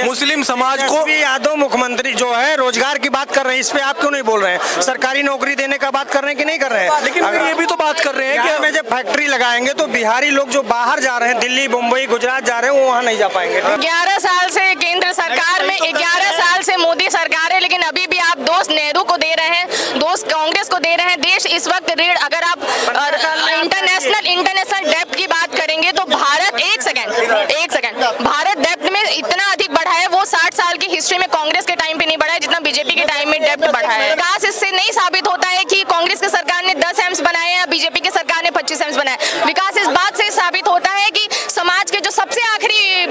मुस्लिम समाज को। तेजस्वी यादव मुख्यमंत्री जो है रोजगार की बात कर रहे हैं, इस पे आप क्यों नहीं बोल रहे हैं? सरकारी नौकरी देने का बात कर रहे हैं कि नहीं कर रहे हैं? लेकिन ये भी तो बात कर रहे हैं कि हमें जब फैक्ट्री लगाएंगे तो बिहारी लोग जो बाहर जा रहे हैं, दिल्ली, मुंबई, गुजरात जा रहे हैं, वो वहाँ नहीं जा पाएंगे। 11 साल से केंद्र सरकार में, 11 साल से मोदी सरकार है, लेकिन अभी भी आप दोस्त नेहरू को दे रहे हैं, दोस्त कांग्रेस को दे रहे हैं। देश इस वक्त ऋण, अगर आप इंटरनेशनल डेब्ट की बात करेंगे तो भारत एक सेकंड भारत डेब्ट में इतना अधिक बढ़ा है, वो 60 साल की हिस्ट्री में कांग्रेस के टाइम पे नहीं बढ़ा है जितना बीजेपी के टाइम में डेब्ट बढ़ा है। विकास इससे नहीं साबित होता है कि कांग्रेस की सरकार ने 10 एम्स बनाए या बीजेपी की सरकार ने 25 एम्स बनाए। विकास इस बात से साबित होता है कि समाज के जो सबसे आखिरी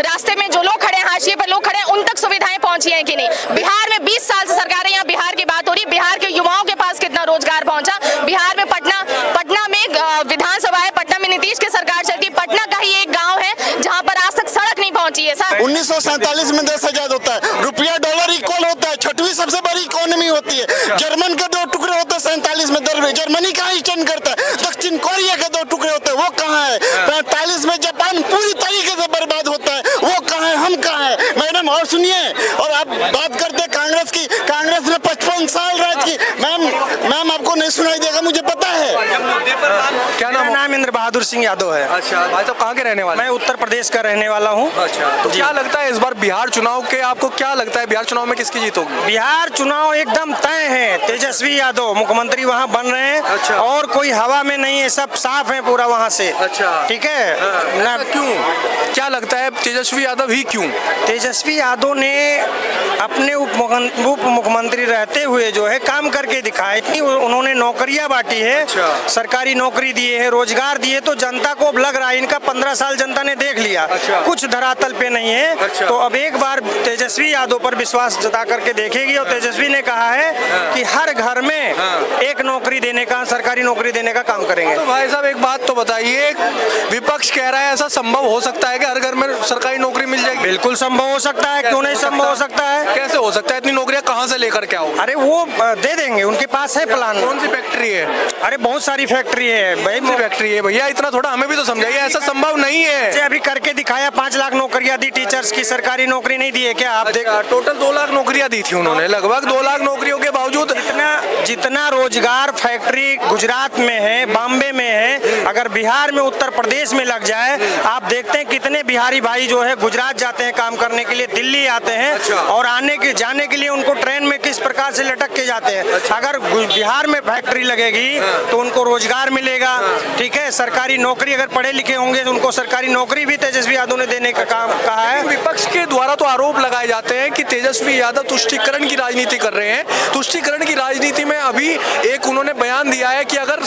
रास्ते में जो लोग खड़े हैं, हाशिए पर लोग खड़े हैं, उन तक सुविधाएं पहुंची हैं कि नहीं। बिहार में 20 साल से सरकार है, यहाँ बिहार की बात हो रही, बिहार के युवाओं के पास कितना रोजगार पहुंचा। बिहार में पटना में विधानसभा है, पटना में नीतीश की सरकार चलती, पटना का ही एक गांव है जहां पर आज तक सड़क नहीं पहुंची है। 1947 में देश आजाद होता है, रुपया डॉलर इक्वल होता है, 6वीं सबसे बड़ी इकोनॉमी होती है। जर्मन के 2 टुकड़े होते हैं 47 में, जर्मनी कहाँ स्टैंड करता है? दक्षिण कोरिया के 2 टुकड़े होते हैं, वो कहाँ है? 45 में जापान पूरी तरीके से बर्बाद होता है, वो कहाँ है? हम कहाँ है? मैडम और सुनिए, और आप बात करते हैं कांग्रेस की, कांग्रेस ने 55 साल राज की। मैम आपको नहीं सुनाई देगा, मुझे पता है। क्या नाम? नाम इंद्र बहादुर सिंह यादव है। अच्छा भाई, तो कहाँ के रहने वाले? मैं उत्तर प्रदेश का रहने वाला हूँ। अच्छा, तो क्या लगता है इस बार बिहार चुनाव के, आपको क्या लगता है बिहार चुनाव में किसकी जीत होगी? बिहार चुनाव एकदम तय है, तेजस्वी यादव मुख्यमंत्री वहाँ बन रहे हैं। अच्छा। और कोई हवा में नहीं है, सब साफ है पूरा वहाँ से। अच्छा, ठीक है ना? क्यों, क्या लगता है तेजस्वी यादव ही क्यों? तेजस्वी यादव ने अपने उप मुख्यमंत्री रहते हुए जो है काम करके दिखाया। इतनी उन्होंने नौकरियां बांटी है। अच्छा। सरकारी नौकरी दिए है, रोजगार दिए, तो जनता को अब लग रहा है इनका 15 साल जनता ने देख लिया। अच्छा। कुछ धरातल पे नहीं है। अच्छा। तो अब एक बार तेजस्वी यादव पर विश्वास जता करके देखेगी। और तेजस्वी ने कहा है कि हर घर में एक नौकरी देने का, सरकारी नौकरी देने का काम करेंगे। तो भाई साहब एक बात तो बताइए, विपक्ष कह रहा है ऐसा संभव हो सकता है कि हर घर में सरकारी नौकरी मिल जाएगी? बिल्कुल संभव हो सकता है, क्यों नहीं संभव हो सकता है? कैसे हो सकता है? इतनी नौकरियां कहाँ से लेकर के आओ? अरे वो दे देंगे, उनके पास है प्लान। कौन सी फैक्ट्री है? अरे बहुत सारी फैक्ट्री है भाई। फैक्ट्री है भैया, इतना थोड़ा हमें भी तो समझाइए, ऐसा संभव नहीं है। अभी करके दिखाया, 5 लाख नौकरियां दी टीचर्स की, सरकारी नौकरी नहीं दी है क्या? आप देख, टोटल 2 लाख नौकरियां दी थी उन्होंने, लगभग 2 लाख नौकरियों के बावजूद जितना रोजगार फैक्ट्री गुजरात में है, बॉम्बे में है, अगर बिहार में, उत्तर प्रदेश में लग जाए, आप देखते हैं कितने बिहारी भाई जो है गुजरात जाते हैं काम करने के लिए, दिल्ली आते हैं। अच्छा। और जाने के लिए उनको ट्रेन में किस प्रकार से लटक के जाते हैं। अच्छा। अगर बिहार में फैक्ट्री लगेगी तो उनको रोजगार मिलेगा। ठीक है, सरकारी नौकरी, अगर पढ़े लिखे होंगे तो उनको सरकारी नौकरी भी तेजस्वी यादव ने देने का काम कहा है। विपक्ष के द्वारा तो आरोप लगाए जाते हैं कि तेजस्वी यादव तुष्टीकरण की राजनीति कर रहे हैं। तुष्टीकरण की राजनीति में अभी एक उन्होंने बयान दिया है कि अगर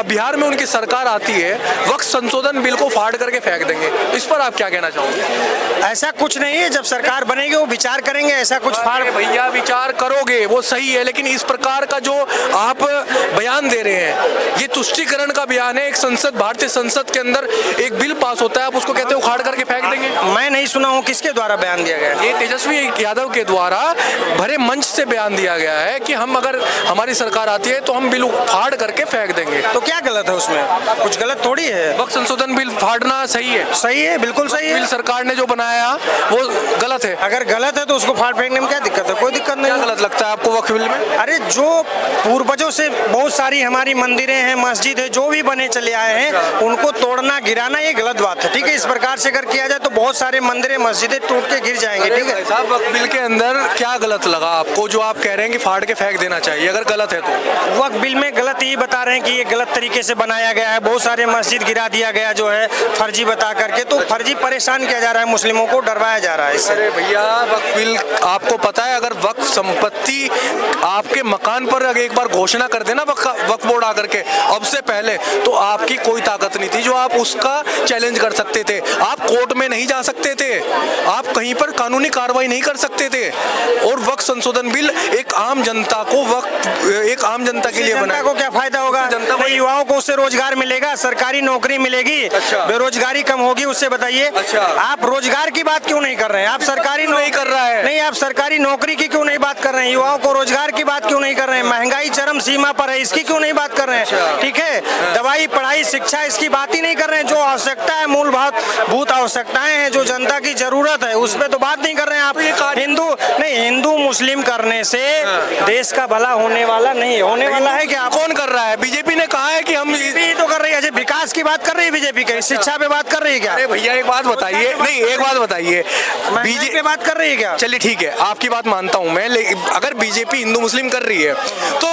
बिहार में उनकी सरकार आती है, वक्त संशोधन बिल को फाड़ करके फेंक देंगे। इस पर आप क्या कहना चाहोगे? ऐसा कुछ नहीं है, जब सरकार बनेगी वो विचार करेंगे। ऐसा कुछ फाड़, भैया विचार करोगे वो सही है, लेकिन इस प्रकार का जो आप बयान दे रहे हैं, ये तुष्टीकरण का बयान है। एक संसद, भारतीय संसद के अंदर एक बिल पास होता है, आप उसको कहते हैं उखाड़ करके फेंक देंगे। मैं नहीं सुना हूँ किसके द्वारा बयान दिया गया। ये तेजस्वी यादव के द्वारा भरे मंच से बयान दिया गया है कि हम, अगर हमारी सरकार आती है तो हम बिल फाड़ करके फेंक देंगे। तो क्या गलत है उसमें? कुछ गलत थोड़ी है। वक्त संशोधन बिल फाड़ना सही है? सही है, बिल्कुल सही है। बिल सरकार ने जो बनाया वो गलत है? अगर गलत है तो उसको फाड़ फेंकने में क्या दिक्कत है? कोई दिक्कत नहीं। क्या गलत लगता है आपको वक्फ बिल में? अरे जो पूर्वजों से बहुत सारी हमारी मंदिरें हैं, मस्जिद है, जो भी बने चले आए हैं, उनको तोड़ना, गिराना ये गलत बात है। ठीक है, इस प्रकार से अगर किया जाए तो बहुत सारे मंदिरें, मस्जिदें टूट के गिर जाएंगे। ठीक है साहब, वक्फ बिल के अंदर क्या गलत लगा आपको जो आप कह रहे हैं कि फाड़ के फेंक देना चाहिए? अगर गलत है तो वक्फ बिल में गलत ही बता रहे हैं कि ये गलत तरीके से बनाया गया है। बहुत सारे मस्जिद गिरा दिया गया जो है फर्जी बता करके, तो फर्जी परेशान किया जा रहा है, मुस्लिमों को डरवाया जा रहा है इससे। अरे भैया, वक्फ बिल आपको पता है, अगर वक्फ संपत्ति आपके मकान पर अगर एक बार घोषणा कर देना वक्फ बोर्ड आकर के, अब से पहले तो आपकी कोई ताकत नहीं थी जो आप उसका चैलेंज कर सकते थे। आप कोर्ट में नहीं जा सकते थे, आप कहीं पर कानूनी कार्रवाई नहीं कर सकते थे। और वक्फ संशोधन बिल एक आम जनता को, एक आम जनता के लिए बना। जनता को क्या फायदा होगा? जनता, युवाओं को उससे रोजगार मिलेगा, सरकारी नौकरी मिलेगी। अच्छा। बेरोजगारी कम होगी, उससे बताइए। अच्छा। आप रोजगार की बात क्यों नहीं कर रहे हैं? आप सरकारी नहीं कर रहा है। नहीं, आप सरकारी नौकरी की क्यों नहीं बात कर रहे हैं? युवाओं को रोजगार की बात क्यों नहीं कर रहे हैं? महंगाई चरम सीमा पर है, इसकी क्यों नहीं बात कर रहे हैं? ठीक है, दवाई, पढ़ाई, शिक्षा, इसकी बात ही नहीं कर रहे हैं। जो आवश्यकता है, मूलभूत आवश्यकताएं हैं, जो जनता की जरूरत है, उस पर तो बात नहीं कर रहे हैं आप। हिंदू मुस्लिम करने से देश का भला होने वाला नहीं, होने वाला है क्या? कौन कर रहा है? बीजेपी ने कहा है कि हम बीजेपी तो कर रही है, विकास की बात कर रही है बीजेपी, की शिक्षा पे बात कर रही है क्या? अरे भैया एक बात बताइए, नहीं एक बात बताइए, बीजेपी पे बात कर रही है क्या? चलिए ठीक है, आपकी बात मानता हूं मैं, लेकिन अगर बीजेपी हिंदू मुस्लिम कर रही है तो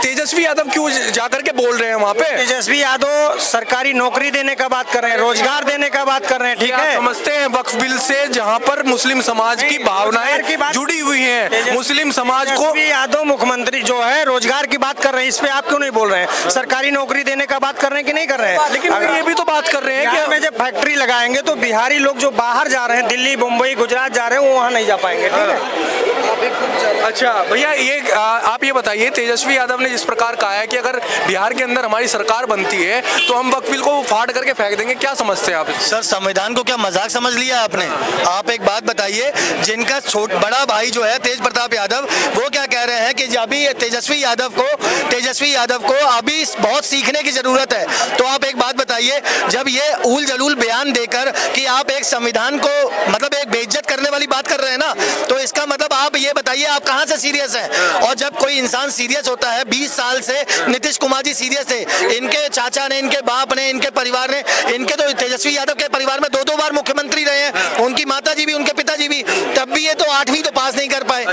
तेजस्वी यादव क्यों जाकर के बोल रहे हैं वहां पे? तेजस्वी यादव सरकारी नौकरी देने का बात कर रहे हैं, रोजगार देने का बात कर रहे हैं, ठीक है? समझते हैं वक्फ बिल से जहां पर मुस्लिम समाज की भावनाएं जुड़ी हुई हैं, मुस्लिम समाज को। तेजस्वी यादव मुख्यमंत्री जो है रोजगार की बात कर रहे हैं, इस पे आप क्यों नहीं बोल रहे हैं? सरकारी नौकरी देने का बात कर रहे हैं कि नहीं कर रहे हैं? लेकिन ये भी तो बात कर रहे हैं कि में जब फैक्ट्री लगाएंगे तो बिहारी लोग जो बाहर जा रहे हैं, दिल्ली, मुंबई, गुजरात जा रहे हैं, वो वहाँ नहीं जा पाएंगे, ठीक है? अच्छा भैया, ये आप ये बताइए, तेजस्वी यादव ने जिस प्रकार कहा है कि अगर बिहार के अंदर हमारी सरकार बनती है तो हम वक्फ बिल को फाड़ करके फेंक देंगे, क्या समझते हैं आप? सर, संविधान को क्या मजाक समझ लिया आपने? आप एक बात बताइए, जिनका बड़ा भाई जो है तेज प्रताप यादव, वो क्या कह रहे हैं कि अभी तेजस्वी यादव को अभी बहुत सीखने की जरूरत है। तो आप एक बात बताइए, जब ये उल जलूल बयान देकर कि आप एक संविधान को मतलब एक बेइज्जत करने वाली बात कर रहे हैं ना, तो इसका मतलब आप ये बताइए आप कहां से सीरियस हैं? और जब कोई इंसान सीरियस होता है, 20 साल से नीतीश कुमार जी सीरियस थे, इनके चाचा ने, इनके बाप ने, इनके परिवार ने, इनके तो तेजस्वी यादव के परिवार में 2-2 बार मुख्यमंत्री रहे हैं, उनकी माता जी भी, उनके पिताजी भी, तब भी ये तो 8वीं तो पास नहीं कर पाए।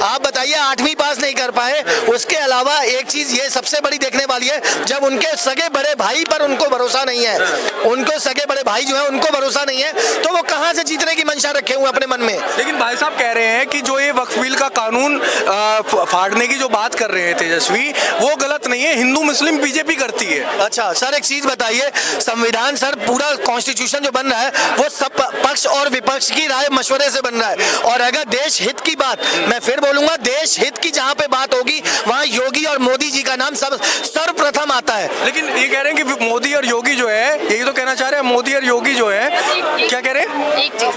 आप बताइए, 8वीं पास नहीं कर पाए। उसके अलावा एक चीज ये सबसे बड़ी देखने वाली है, जब उनके सगे बड़े भाई पर उनको भरोसा नहीं है, उनको सगे बड़े भाई जो है उनको भरोसा नहीं है, तो वो कहां से जीतने की मंशा रखे हुए अपने मन में? लेकिन भाई साहब कह रहे हैं कि जो ये वक्फ बिल का कानून फाड़ने की जो बात कर रहे हैं तेजस्वी, वो गलत नहीं है, हिंदू मुस्लिम बीजेपी करती है। अच्छा सर, एक चीज बताइए, संविधान सर पूरा कॉन्स्टिट्यूशन जो बन रहा है वो सब पक्ष और विपक्ष की राय मशवरे से बन रहा है, और अगर देश हित की बात, मैं फिर बोलूंगा, देश हित की जहां पे बात होगी वहां योगी और मोदी जी का नाम सब सर्वप्रथम आता है। लेकिन ये कह रहे हैं कि मोदी और योगी जो है, यही तो कहना चाह रहे हैं, मोदी और योगी जो है, क्या कह रहे हैं? एक चीज,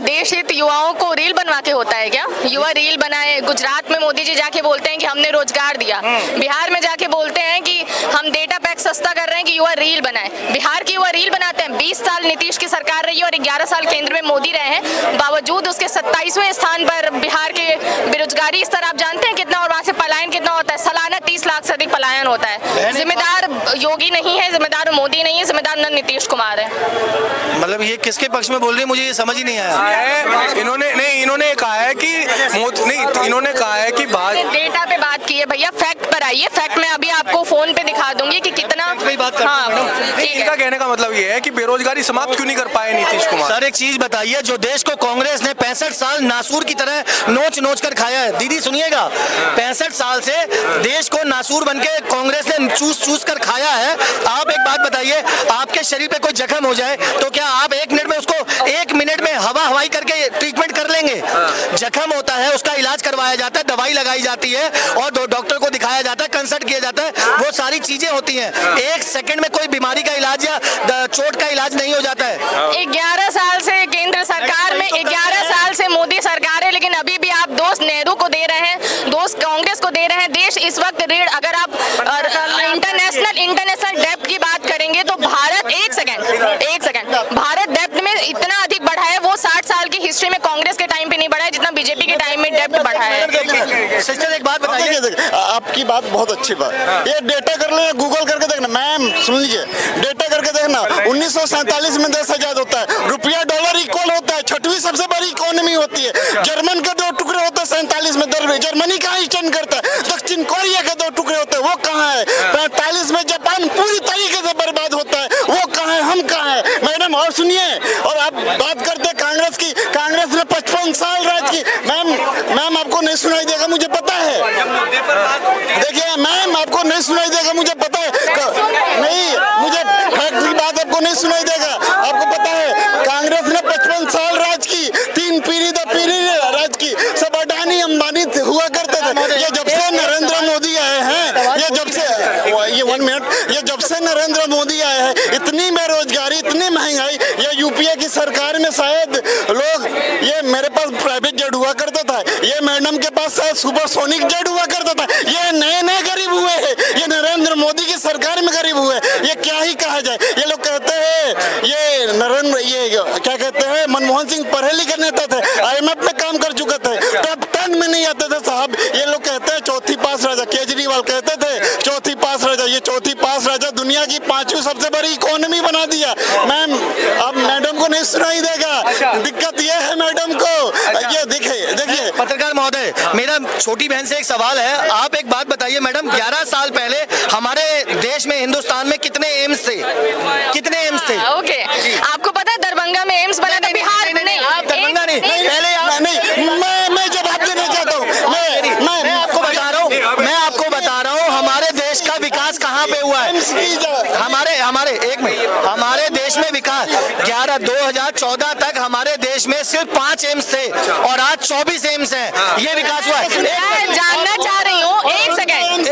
देश हित युवाओं को रील बनवा के होता है क्या? युवा रील बनाए, गुजरात में मोदी जी जाके बोलते हैं कि हमने रोजगार दिया, बिहार में जाके बोलते हैं कि हम डेटा पैक सस्ता कर रहे हैं कि युवा रील बनाए। बिहार की युवा रील बनाते हैं। 20 साल नीतीश की सरकार रही है और 11 साल केंद्र में मोदी रहे हैं, बावजूद उसके 27वें स्थान पर बिहार के बेरोजगारी स्तर आप जानते हैं कितना, और वहाँ से पलायन कितना होता है? सालाना 30 लाख से अधिक पलायन होता है। जिम्मेदार योगी नहीं है, जिम्मेदार मोदी नहीं है, जिम्मेदार नीतीश कुमार है। मतलब ये किसके पक्ष में बोल रहे हैं, मुझे ये समझ ही नहीं आया। इन्होंने कहा है कि इन्होंने कहा है कि डेटा पे बात की है भैया, फैक्ट पर आइए, फैक्ट में अभी आपको फोन पे दिखा दूंगी कि कितना। इनका कहने का मतलब ये है कि बेरोजगारी समाप्त क्यों नहीं कर पाए नीतीश कुमार? सर एक चीज बताइए, जो देश को कांग्रेस ने 65 साल नासूर की तरह नोच कर खाया है, दीदी सुनिएगा, 65 साल से देश को नासूर बनके कांग्रेस ने चूस कर खाया है। आप एक बात बताइए, आपके शरीर पे कोई जख्म हो जाए तो क्या आप 1 मिनट में उसको 1 मिनट में हवाई करके ट्रीटमेंट कर लेंगे? जख्म होता है, उसका इलाज करवाया जाता है, दवाई लगाई जाती है और डॉक्टर को दिखाया जाता है, कंसल्ट किया जाता है, वो सारी चीजें होती हैं। 1 सेकंड में कोई बीमारी का इलाज या चोट का इलाज नहीं हो जाता है। 11 साल से केंद्र सरकार में, 11 साल से मोदी सरकार है, लेकिन अभी भी आप दोस्त नेहरू को दे रहे हैं, दोस्त कांग्रेस को दे रहे हैं। देश इस वक्त ऋण, अगर आप इंटरनेशनल डेब्ट की बात करेंगे तो भारत, एक सेकंड, भारत डेब्ट में इतना अधिक बढ़ा है, वो 60 साल की हिस्ट्री में कांग्रेस के टाइम पे नहीं बढ़ा है जितना बीजेपी के टाइम में डेब्ट बढ़ा है। सिस्टर एक बात बताइए, आपकी बात बहुत अच्छी बात, ये डेटा कर ले, गूगल करके देखना, मैम सुन लीजिए, डेटा करके देखना, 1947 में देश आजाद होता है, रुपया डॉलर इक्वल होता है, 6वीं सबसे बड़ी इकोनॉमी होती है, जर्मन के 2 टुकड़े होते हैं 47 में, जर्मनी कहाँ स्टैंड करता है, दक्षिण कोरिया के 2 टुकड़े होते हैं, वो कहाँ है, 45 में जापान पूरी तरीके से बर्बाद होता है, वो कहाँ है, हम कहाँ है? मैडम और सुनिए, और आप बात करते हैं कांग्रेस की, कांग्रेस ने 55 साल राज की। मैम आपको नहीं सुनाई देगा, मुझे पता है, देखिए मैम आपको नहीं सुनाई देगा, मुझे पता है, नहीं मुझे फैक्ट की बात आपको नहीं सुनाई देगा, आपको पता है कांग्रेस ने 55 साल राज की, 3 पीढ़ी राज की, सब अडानी अंबानी हुआ करते थे। ये जब से नरेंद्र मोदी आए हैं, ये जब से नरेंद्र मोदी आए हैं, इतनी बेरोजगारी, इतनी महंगाई, ये यूपीए की सरकार में शायद लोग, ये मेरे पास प्राइवेट जेट हुआ करता था, ये मैडम के पास शायद सुपरसोनिक जेट हुआ करता था। ये नए नए गरीब हुए हैं, ये नरेंद्र मोदी की सरकार में गरीब हुए। ये क्या ही कहा जाए। ये लोग कहते हैं ये क्या कहते हैं, मनमोहन सिंह पढ़े लिखे नेता थे, IMF में काम कर चुके थे, टॉप 10 में नहीं आते थे साहब। ये लोग कहते हैं चौथी पास राजा, केजरीवाल कहते थे चौथी पास राजा। ये चौथी पास राजा दुनिया की 5वीं सबसे बड़ी इकोनॉमी बना दिया। मैम अब मैडम को नहीं सुनाई देगा, दिक्कत ये है मैडम को। ये देखिए पत्रकार महोदय, मेरा छोटी बहन से एक सवाल है। आप एक बात बताइए मैडम, 11 साल पहले हमारे देश में, हिंदुस्तान में कितने एम्स थे? कितने एम्स थे? ओके, आपको पता है दरभंगा में एम्स बना था, बिहार में नहीं। आप दरभंगा नहीं, पहले आप मैं जवाब देना चाहता हूँ। मैं आपको बता रहा हूँ हमारे देश का विकास कहाँ पे हुआ है। हमारे एक मिनट, हमारे देश में विकास 2014 तक हमारे देश में सिर्फ 5 एम्स थे और आज 24 एम्स हैं। ये विकास हुआ है। मैं जानना चाह रही हूँ, एक सेकंड,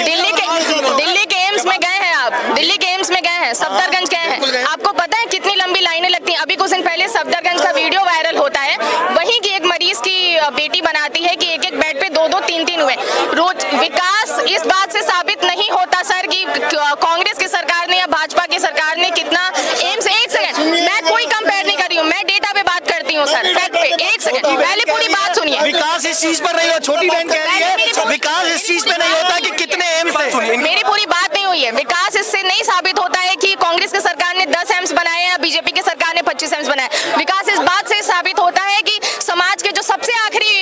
दिल्ली के एम्स में गए हैं आप? दिल्ली के एम्स में गए हैं, सफदरगंज गए हैं? आपको पता है कितनी लंबी लाइनें लगती हैं? अभी कुछ दिन पहले सफदरगंज का वीडियो वायरल होता है, वहीं की एक मरीज की बेटी बनाती है कि एक बेड पे 2-2, 3-3 हुए रोज। विकास इस बात से साबित नहीं होता सर कि कांग्रेस की सरकार ने या भाजपा की सरकार ने कितना एम्स। एक सेकंड, मैं कोई कंपेयर नहीं कर रही हूँ, मैं डेटा पे बात करती हूँ सर, फैक्ट पे। एक सेकंड, पहले पूरी बात सुनिए। विकास इस चीज पर नहीं हो, छोटी बहन कह रही है विकास इस चीज पे नहीं होता कि कितने एम्स थे। मेरी पूरी बात नहीं हुई है। विकास इससे नहीं साबित होता है कि कांग्रेस की सरकार ने 10 एम्स बनाए या बीजेपी की सरकार ने 25 एम्स बनाए। विकास इस बात से साबित होता है कि समाज के जो सबसे आखिरी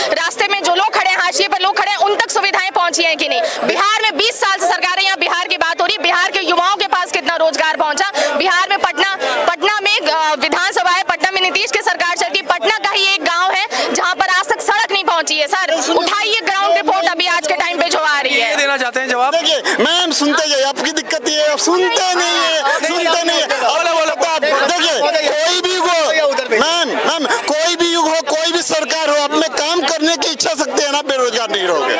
रास्ते में जो लोग खड़े हैं, हाशिए पर लोग खड़े हैं, उन तक सुविधाएं पहुंची हैं कि नहीं। बिहार में 20 साल से सरकार है, यहाँ बिहार की बात हो रही है, बिहार के युवाओं के पास कितना रोजगार पहुंचा। बिहार में पटना में विधानसभा है, पटना में नीतीश की सरकार चलती है, पटना का ही एक गाँव है जहाँ पर आज तक सड़क नहीं पहुंची है। सर उठाइए ग्राउंड रिपोर्ट अभी आज के टाइम पे जो आ रही है। देना चाहते हैं जवाब? देखिए मैम सुनते जाइए, आपकी दिक्कत ये है, सुनते नहीं है। देखिए कोई भी हो मैम, कोई भी युग हो, कोई भी सरकार हो, अपने काम करने की इच्छा शक्ति है ना, बेरोजगार नहीं रहोगे।